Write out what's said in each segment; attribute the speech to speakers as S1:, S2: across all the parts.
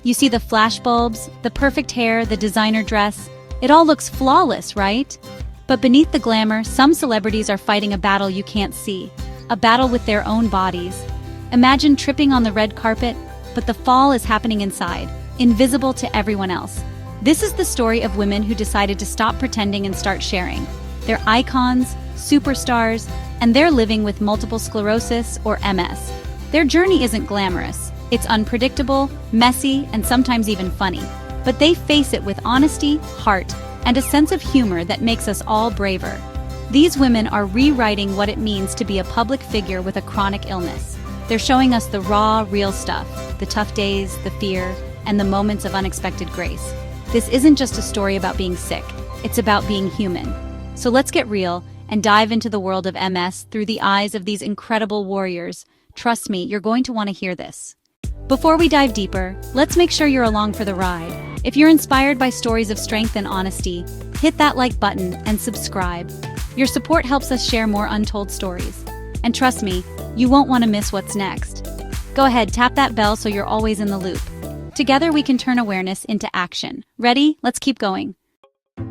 S1: You see the flashbulbs, the perfect hair, the designer dress. It all looks flawless, right? But beneath the glamour, some celebrities are fighting a battle you can't see. A battle with their own bodies. Imagine tripping on the red carpet, but the fall is happening inside, invisible to everyone else. This is the story of women who decided to stop pretending and start sharing. They're icons, superstars, and they're living with multiple sclerosis or MS. Their journey isn't glamorous. It's unpredictable, messy, and sometimes even funny. But they face it with honesty, heart, and a sense of humor that makes us all braver. These women are rewriting what it means to be a public figure with a chronic illness. They're showing us the raw, real stuff, the tough days, the fear, and the moments of unexpected grace. This isn't just a story about being sick, it's about being human. So let's get real and dive into the world of MS through the eyes of these incredible warriors. Trust me, you're going to want to hear this. Before we dive deeper, let's make sure you're along for the ride. If you're inspired by stories of strength and honesty, hit that like button and subscribe. Your support helps us share more untold stories. And trust me, you won't want to miss what's next. Go ahead, tap that bell so you're always in the loop. Together we can turn awareness into action. Ready? Let's keep going.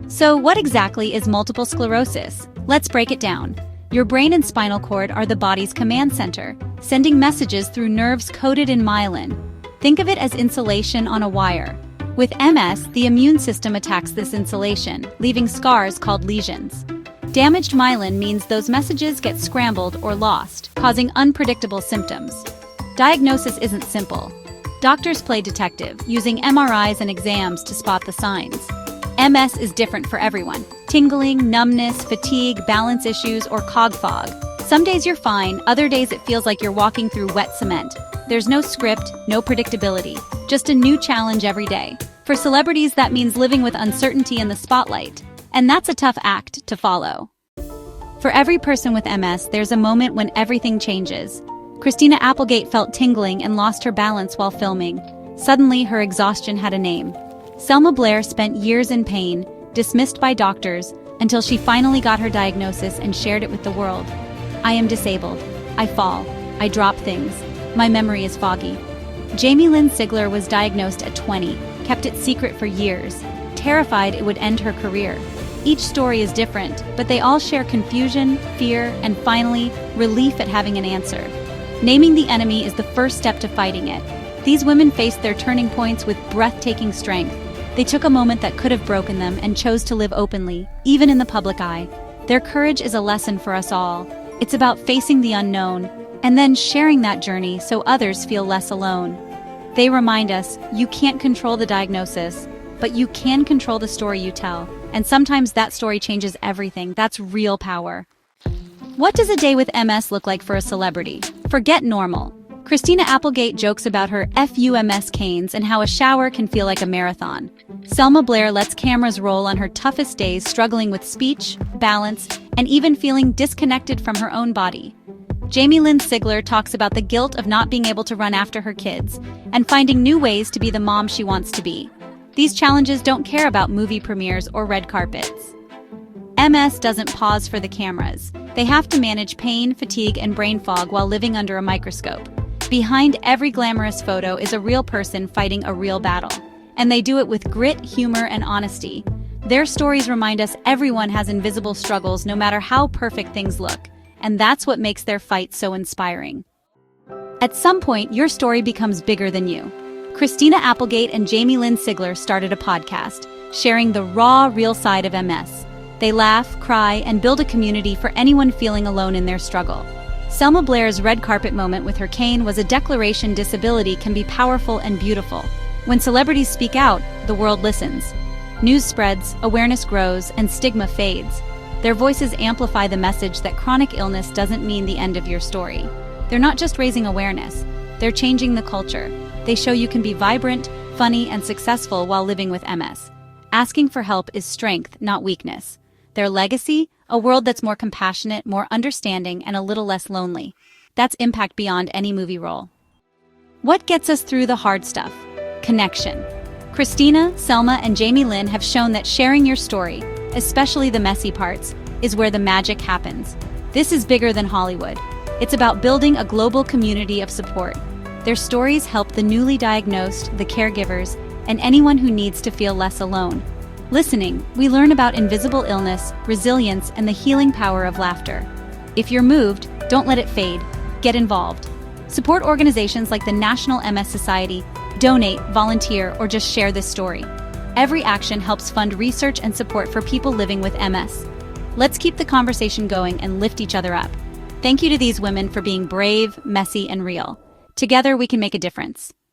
S1: So what exactly is multiple sclerosis? Let's break it down. Your brain and spinal cord are the body's command center, sending messages through nerves coated in myelin. Think of it as insulation on a wire. With MS, the immune system attacks this insulation, leaving scars called lesions. Damaged myelin means those messages get scrambled or lost, causing unpredictable symptoms. Diagnosis isn't simple. Doctors play detective, using MRIs and exams to spot the signs. MS is different for everyone. Tingling, numbness, fatigue, balance issues, or cog fog. Some days you're fine, other days it feels like you're walking through wet cement. There's no script, no predictability, just a new challenge every day. For celebrities, that means living with uncertainty in the spotlight. And that's a tough act to follow. For every person with MS, there's a moment when everything changes. Christina Applegate felt tingling and lost her balance while filming. Suddenly, her exhaustion had a name. Selma Blair spent years in pain, dismissed by doctors, until she finally got her diagnosis and shared it with the world. I am disabled. I fall. I drop things. My memory is foggy. Jamie-Lynn Sigler was diagnosed at 20, kept it secret for years, terrified it would end her career. Each story is different, but they all share confusion, fear, and finally, relief at having an answer. Naming the enemy is the first step to fighting it. These women faced their turning points with breathtaking strength. They took a moment that could have broken them and chose to live openly, even in the public eye. Their courage is a lesson for us all. It's about facing the unknown, and then sharing that journey so others feel less alone. They remind us, you can't control the diagnosis, but you can control the story you tell. And sometimes that story changes everything. That's real power. What does a day with MS look like for a celebrity? Forget normal. Christina Applegate jokes about her FUMS canes and how a shower can feel like a marathon. Selma Blair lets cameras roll on her toughest days, struggling with speech, balance, and even feeling disconnected from her own body. Jamie-Lynn Sigler talks about the guilt of not being able to run after her kids and finding new ways to be the mom she wants to be. These challenges don't care about movie premieres or red carpets. MS doesn't pause for the cameras. They have to manage pain, fatigue, and brain fog while living under a microscope. Behind every glamorous photo is a real person fighting a real battle. And they do it with grit, humor, and honesty. Their stories remind us everyone has invisible struggles no matter how perfect things look. And that's what makes their fight so inspiring. At some point, your story becomes bigger than you. Christina Applegate and Jamie-Lynn Sigler started a podcast, sharing the raw, real side of MS. They laugh, cry, and build a community for anyone feeling alone in their struggle. Selma Blair's red carpet moment with her cane was a declaration disability can be powerful and beautiful. When celebrities speak out, the world listens. News spreads, awareness grows, and stigma fades. Their voices amplify the message that chronic illness doesn't mean the end of your story. They're not just raising awareness, they're changing the culture. They show you can be vibrant, funny, and successful while living with MS. Asking for help is strength, not weakness. Their legacy? A world that's more compassionate, more understanding, and a little less lonely. That's impact beyond any movie role. What gets us through the hard stuff? Connection. Christina, Selma, and Jamie-Lynn have shown that sharing your story, especially the messy parts, is where the magic happens. This is bigger than Hollywood. It's about building a global community of support. Their stories help the newly diagnosed, the caregivers, and anyone who needs to feel less alone. Listening, we learn about invisible illness, resilience, and the healing power of laughter. If you're moved, don't let it fade. Get involved. Support organizations like the National MS Society, donate, volunteer, or just share this story. Every action helps fund research and support for people living with MS. Let's keep the conversation going and lift each other up. Thank you to these women for being brave, messy, and real. Together, we can make a difference.